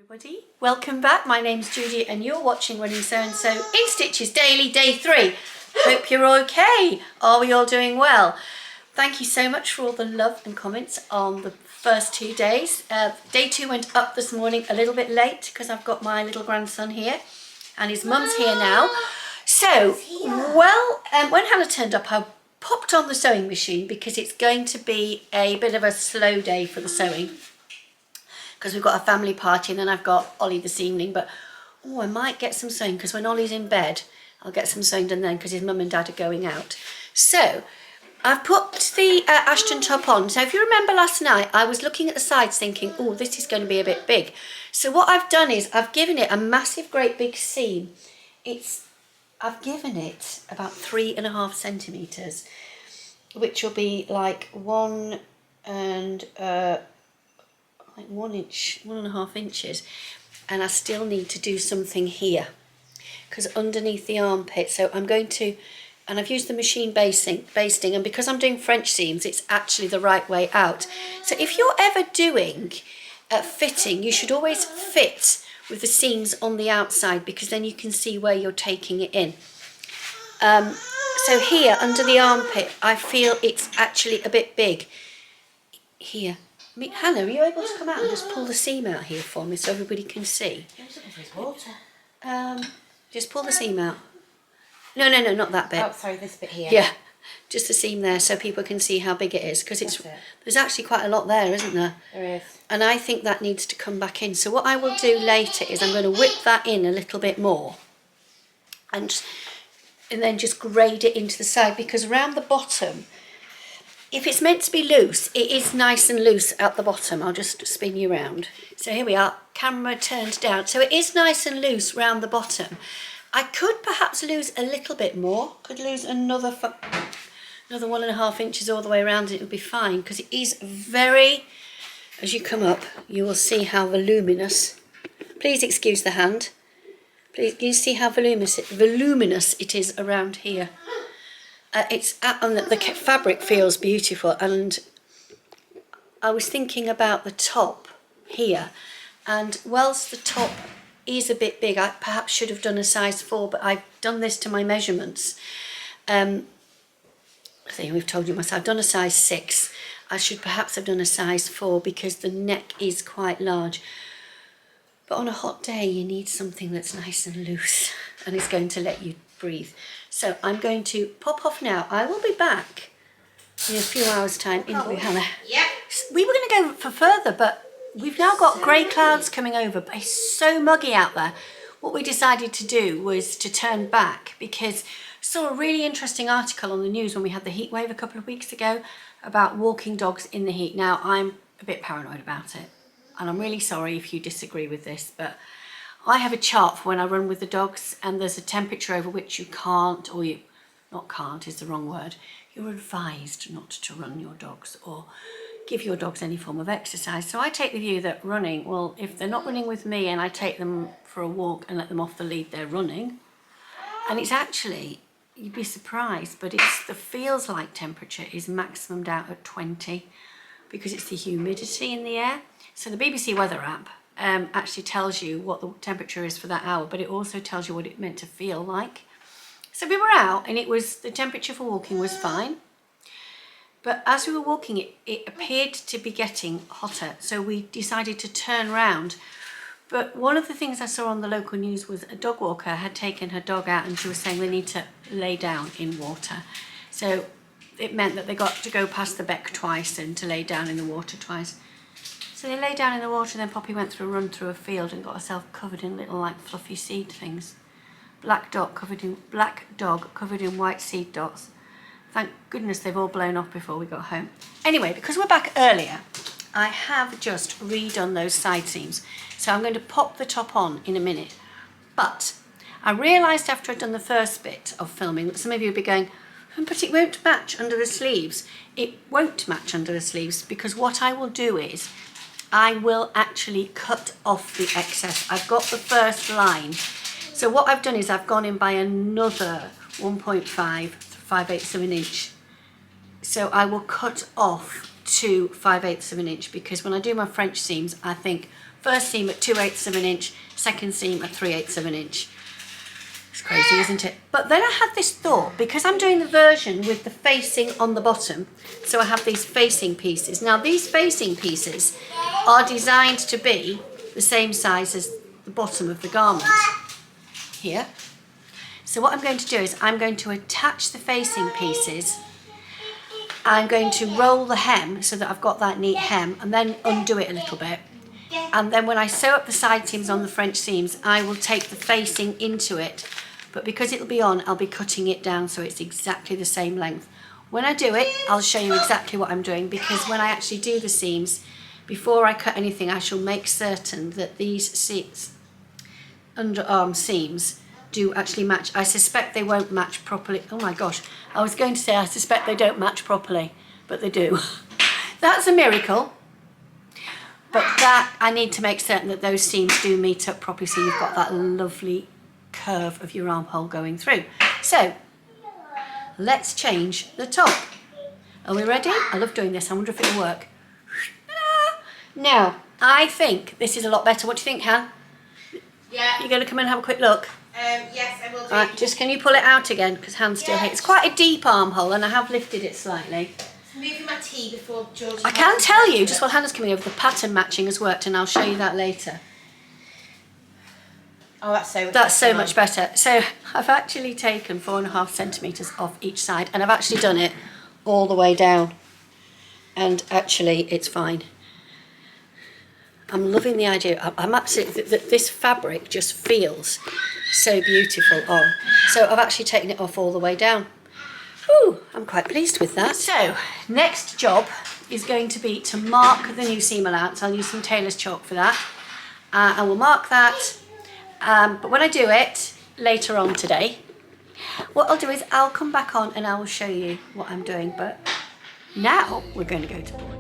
Everybody, welcome back. My name's Judi and you're watching Running So and So in Stitches Daily Day 3. Hope you're okay. Are we all doing well? Thank you so much for all the love and comments on the first 2 days. Day 2 went up this morning a little bit late because I've got my little grandson here and his mum's here now. So, when Hannah turned up, I popped on the sewing machine because it's going to be a bit of a slow day for the sewing, because we've got a family party and then I've got Ollie this evening. But I might get some sewing because when Ollie's in bed I'll get some sewing done then because his mum and dad are going out. So I've put the Ashton top on. So if you remember last night I was looking at the sides thinking, oh, this is going to be a bit big. So what I've done is I've given it a massive great big seam. I've given it about 3.5 centimetres, which will be like 1 inch, 1.5 inches, and I still need to do something here because underneath the armpit. So I'm going to, and I've used the machine basting, and because I'm doing French seams, it's actually the right way out. So if you're ever doing fitting, you should always fit with the seams on the outside because then you can see where you're taking it in. So here under the armpit, I feel it's actually a bit big here. Hannah, are you able to come out and just pull the seam out here for me so everybody can see? Just pull the seam out. No, not that bit. Oh, sorry, this bit here. Yeah, just the seam there so people can see how big it is, because there's actually quite a lot there, isn't there? There is. And I think that needs to come back in. So what I will do later is I'm going to whip that in a little bit more and then just grade it into the side, because around the bottom, if it's meant to be loose, it is nice and loose at the bottom. I'll just spin you around. So here we are, camera turned down. So it is nice and loose round the bottom. I could perhaps lose a little bit more. Could lose another 1.5 inches all the way around. It would be fine because it is very, as you come up, you will see how voluminous. Please excuse the hand. Please, you see how voluminous it is around here. And the fabric feels beautiful, and I was thinking about the top here, and whilst the top is a bit big, I perhaps should have done a size 4, but I've done this to my measurements. I think we've told you myself, I've done a size 6. I should perhaps have done a size 4 because the neck is quite large. But on a hot day you need something that's nice and loose and is going to let you breathe. So I'm going to pop off now. I will be back in a few hours' time. Hannah. Yeah. We were going to go for further, but we've now got grey clouds coming over. But it's so muggy out there. What we decided to do was to turn back because I saw a really interesting article on the news when we had the heat wave a couple of weeks ago about walking dogs in the heat. Now, I'm a bit paranoid about it, and I'm really sorry if you disagree with this, but I have a chart for when I run with the dogs, and there's a temperature over which you can't, or you, not can't is the wrong word, you're advised not to run your dogs or give your dogs any form of exercise. So I take the view that running, well, if they're not running with me and I take them for a walk and let them off the lead, they're running. And it's actually, you'd be surprised, but it's the feels like temperature is maximumed out at 20 because it's the humidity in the air. So the BBC weather app actually tells you what the temperature is for that hour, but it also tells you what it meant to feel like. So we were out and the temperature for walking was fine, but as we were walking it appeared to be getting hotter, so we decided to turn round. But one of the things I saw on the local news was a dog walker had taken her dog out and she was saying they need to lay down in water. So it meant that they got to go past the beck twice and to lay down in the water twice. So they lay down in the water, and then Poppy went through a run through a field and got herself covered in little like fluffy seed things. Black dog covered in white seed dots. Thank goodness they've all blown off before we got home. Anyway, because we're back earlier, I have just redone those side seams. So I'm going to pop the top on in a minute. But I realised after I'd done the first bit of filming that some of you would be going, but it won't match under the sleeves. It won't match under the sleeves because what I will do is I will actually cut off the excess. I've got the first line. So what I've done is I've gone in by another 1.5 5/8 of an inch. So I will cut off to 5/8 of an inch, because when I do my French seams, I think first seam at 2/8 of an inch, second seam at 3/8 of an inch. It's crazy, isn't it? But then I had this thought, because I'm doing the version with the facing on the bottom, so I have these facing pieces. Now these facing pieces are designed to be the same size as the bottom of the garment here. So what I'm going to do is I'm going to attach the facing pieces. I'm going to roll the hem so that I've got that neat hem, and then undo it a little bit. And then when I sew up the side seams on the French seams, I will take the facing into it. But because it'll be on, I'll be cutting it down so it's exactly the same length. When I do it, I'll show you exactly what I'm doing, because when I actually do the seams, before I cut anything, I shall make certain that these underarm seams do actually match. I suspect they won't match properly. Oh my gosh, I was going to say I suspect they don't match properly, but they do. That's a miracle. But that, I need to make certain that those seams do meet up properly, so you've got that lovely curve of your armhole going through. So let's change the top. Are we ready? I love doing this. I wonder if it'll work. Now, I think this is a lot better. What do you think, Han? Yeah. You're going to come and have a quick look? Yes, I will do. Right, just can you pull it out again, because Han's still here. It's quite a deep armhole, and I have lifted it slightly. Moving my tea before George. I can tell you, just while Hannah's coming over, the pattern matching has worked, and I'll show you that later. Oh, That's so much better. So I've actually taken 4.5 centimetres off each side, and I've actually done it all the way down. And actually, it's fine. I'm loving the idea. I'm absolutely, this fabric just feels so beautiful on. So I've actually taken it off all the way down. Ooh, I'm quite pleased with that. So next job is going to be to mark the new seam allowance. I'll use some tailor's chalk for that. I will mark that. But when I do it later on today, what I'll do is I'll come back on and I will show you what I'm doing. But now we're going to go to board.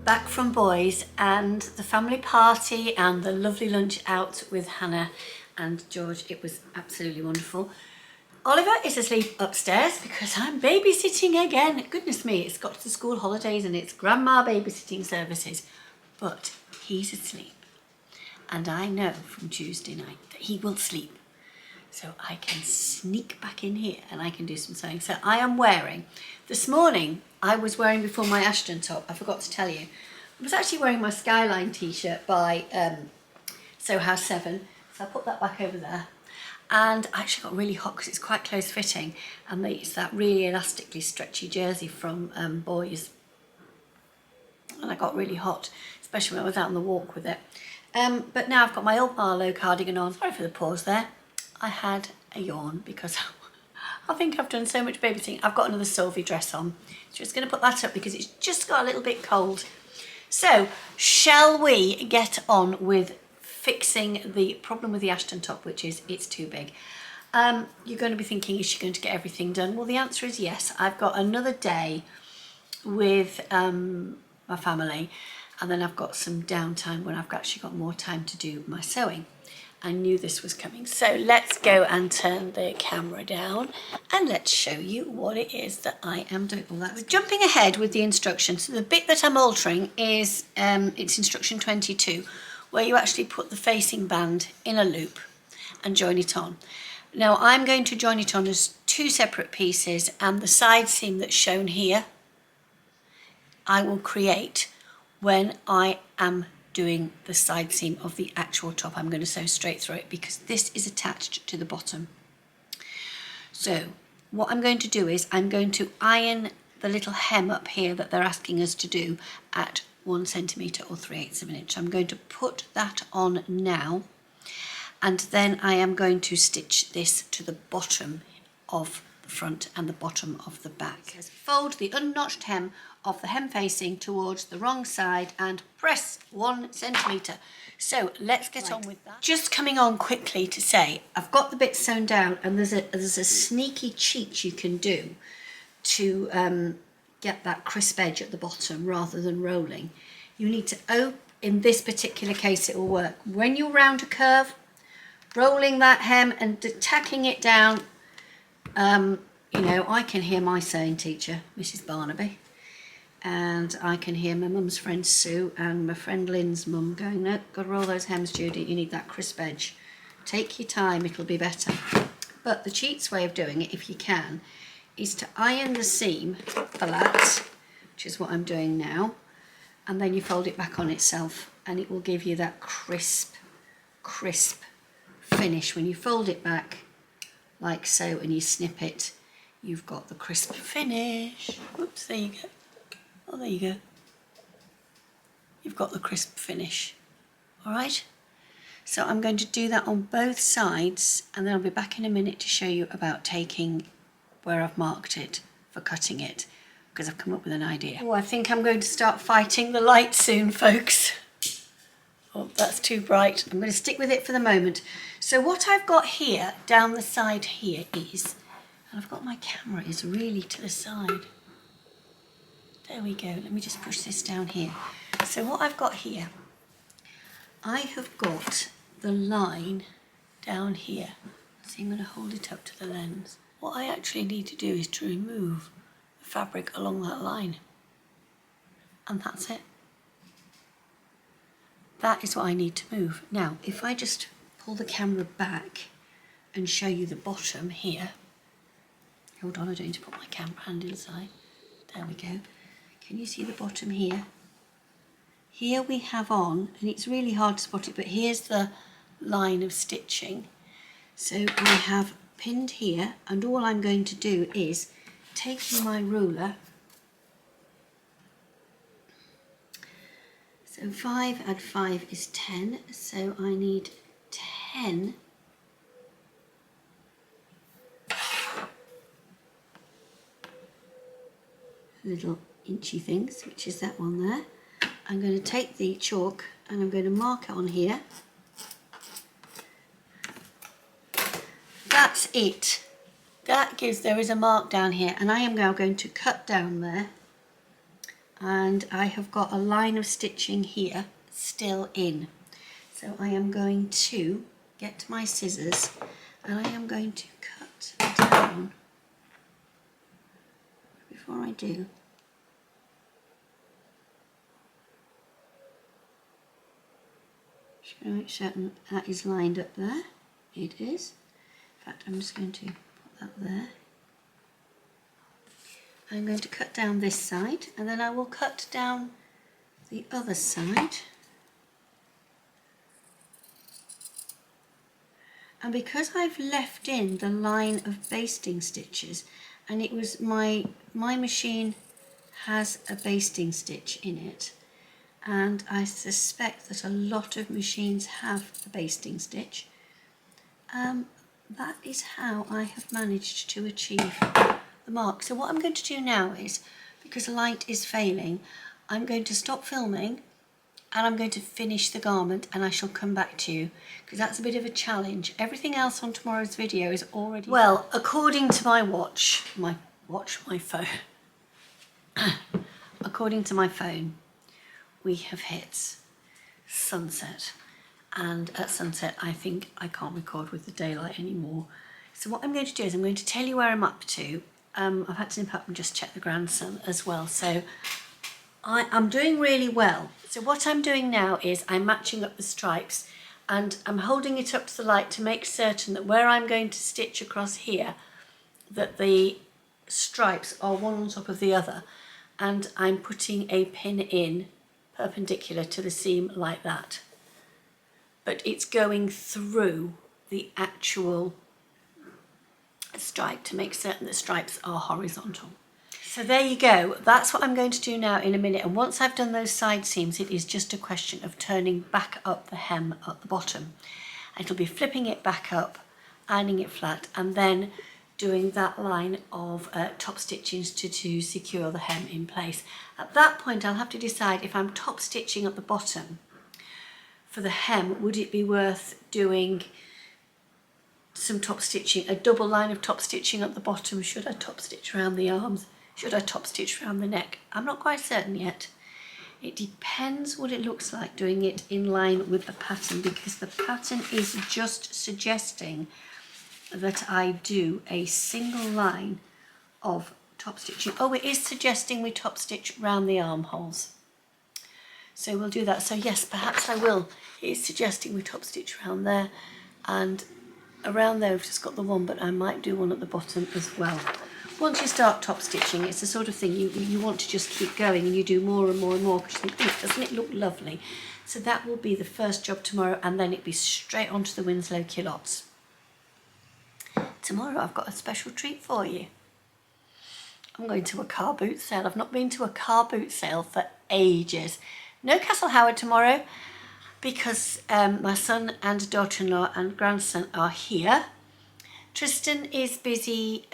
Back from boys and the family party and the lovely lunch out with Hannah and George. It was absolutely wonderful. Oliver is asleep upstairs because I'm babysitting again. Goodness me, it's got to the school holidays and it's grandma babysitting services. But he's asleep. And I know from Tuesday night that he will sleep. So I can sneak back in here and I can do some sewing. So I am wearing, this morning I was wearing before my Ashton top, I forgot to tell you. I was actually wearing my Skyline t-shirt by Sew House 7. So I put that back over there. And I actually got really hot because it's quite close fitting. And it's that really elastically stretchy jersey from Boys. And I got really hot, especially when I was out on the walk with it. But now I've got my old Marlowe cardigan on. Sorry for the pause there. I had a yawn because I think I've done so much babysitting. I've got another Sylvie dress on. So just going to put that up because it's just got a little bit cold. So shall we get on with fixing the problem with the Ashton top, which is it's too big. You're going to be thinking, is she going to get everything done? Well, the answer is yes. I've got another day with my family, and then I've got some downtime when I've actually got more time to do my sewing. I knew this was coming. So let's go and turn the camera down and let's show you what it is that I am doing. Well, that's jumping ahead with the instructions. So the bit that I'm altering is it's instruction 22, where you actually put the facing band in a loop and join it on. Now I'm going to join it on as two separate pieces, and the side seam that's shown here I will create when I am doing the side seam of the actual top. I'm going to sew straight through it because this is attached to the bottom. So what I'm going to do is I'm going to iron the little hem up here that they're asking us to do at 1 centimetre or 3/8 of an inch. I'm going to put that on now, and then I am going to stitch this to the bottom of the front and the bottom of the back. So fold the unnotched hem of the hem facing towards the wrong side and press 1 centimetre. So let's get on with that. Just coming on quickly to say, I've got the bit sewn down, and there's a sneaky cheat you can do to get that crisp edge at the bottom rather than rolling. You need to in this particular case it will work. When you round a curve, rolling that hem and tacking it down, you know, I can hear my sewing teacher, Mrs. Barnaby, and I can hear my mum's friend Sue and my friend Lynn's mum going, no, got to roll those hems, Judy, you need that crisp edge. Take your time, it'll be better. But the cheats way of doing it, if you can, is to iron the seam flat, which is what I'm doing now, and then you fold it back on itself, and it will give you that crisp finish. When you fold it back like so and you snip it, you've got the crisp finish. Whoops, there you go. Oh, there you go. You've got the crisp finish. All right? So I'm going to do that on both sides, and then I'll be back in a minute to show you about taking where I've marked it for cutting it, because I've come up with an idea. Oh, I think I'm going to start fighting the light soon, folks. Oh, that's too bright. I'm going to stick with it for the moment. So what I've got here, down the side here is, and I've got my camera is really to the side. There we go. Let me just push this down here. So what I've got here, I have got the line down here. So I'm going to hold it up to the lens. What I actually need to do is to remove the fabric along that line. And that's it. That is what I need to move. Now, if I just pull the camera back and show you the bottom here. Hold on, I don't need to put my camera hand inside. There we go. Can you see the bottom here? Here we have on, and it's really hard to spot it, but here's the line of stitching. So I have pinned here, and all I'm going to do is taking my ruler. So 5 add 5 is 10, so I need 10 little inchy things, which is that one there. I'm going to take the chalk and I'm going to mark it on here. That's it. That gives, there is a mark down here, and I am now going to cut down there, and I have got a line of stitching here still in. So I am going to get my scissors and I am going to cut down. Before I do, just going to make certain that is lined up there. It is. In fact, I'm just going to put that there. I'm going to cut down this side, and then I will cut down the other side. And because I've left in the line of basting stitches, and it was my machine has a basting stitch in it, and I suspect that a lot of machines have a basting stitch, that is how I have managed to achieve the mark. So what I'm going to do now is, because light is failing, I'm going to stop filming and I'm going to finish the garment, and I shall come back to you because that's a bit of a challenge. Everything else on tomorrow's video is already... Well, according to my phone, according to my phone, we have hit sunset, and at sunset I think I can't record with the daylight anymore. So what I'm going to do is I'm going to tell you where I'm up to. I've had to nip up and just check the grandson as well. So I'm doing really well. So what I'm doing now is I'm matching up the stripes, and I'm holding it up to the light to make certain that where I'm going to stitch across here, that the stripes are one on top of the other, and I'm putting a pin in perpendicular to the seam like that. But it's going through the actual stripe to make certain the stripes are horizontal. So there you go, that's what I'm going to do now in a minute, and once I've done those side seams it is just a question of turning back up the hem at the bottom. It'll be flipping it back up, ironing it flat, and then doing that line of top stitchings to secure the hem in place. At that point I'll have to decide if I'm top stitching at the bottom for the hem, would it be worth doing some top stitching, a double line of top stitching at the bottom? Should I top stitch around the arms? Should I top stitch around the neck? I'm not quite certain yet. It depends what it looks like doing it in line with the pattern, because the pattern is just suggesting that I do a single line of top stitching. Oh, it is suggesting we top stitch around the armholes. So we'll do that. So yes, perhaps I will. It is suggesting we top stitch around there, and around there we've just got the one, but I might do one at the bottom as well. Once you start top stitching, it's the sort of thing you want to just keep going, and you do more and more and more because you think, oh, doesn't it look lovely? So that will be the first job tomorrow, and then it'll be straight onto the Winslow culottes. Tomorrow I've got a special treat for you. I'm going to a car boot sale. I've not been to a car boot sale for ages. No Castle Howard tomorrow because my son and daughter-in-law and grandson are here. Tristan is busy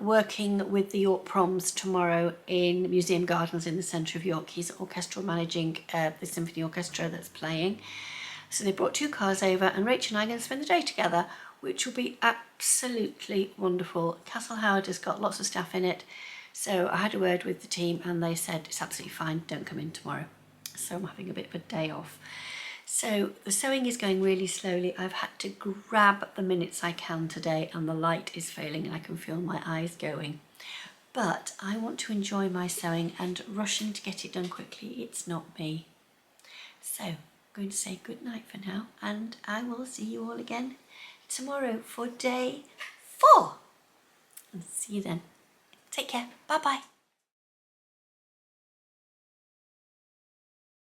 working with the York Proms tomorrow in Museum Gardens in the centre of York. He's orchestral managing the symphony orchestra that's playing. So they brought 2 cars over, and Rachel and I are going to spend the day together, which will be absolutely wonderful. Castle Howard has got lots of staff in it, so I had a word with the team and they said it's absolutely fine, don't come in tomorrow. So I'm having a bit of a day off. So the sewing is going really slowly. I've had to grab the minutes I can today, and the light is failing and I can feel my eyes going. But I want to enjoy my sewing, and rushing to get it done quickly, it's not me. So I'm going to say good night for now, and I will see you all again tomorrow for day 4. And see you then. Take care. Bye bye.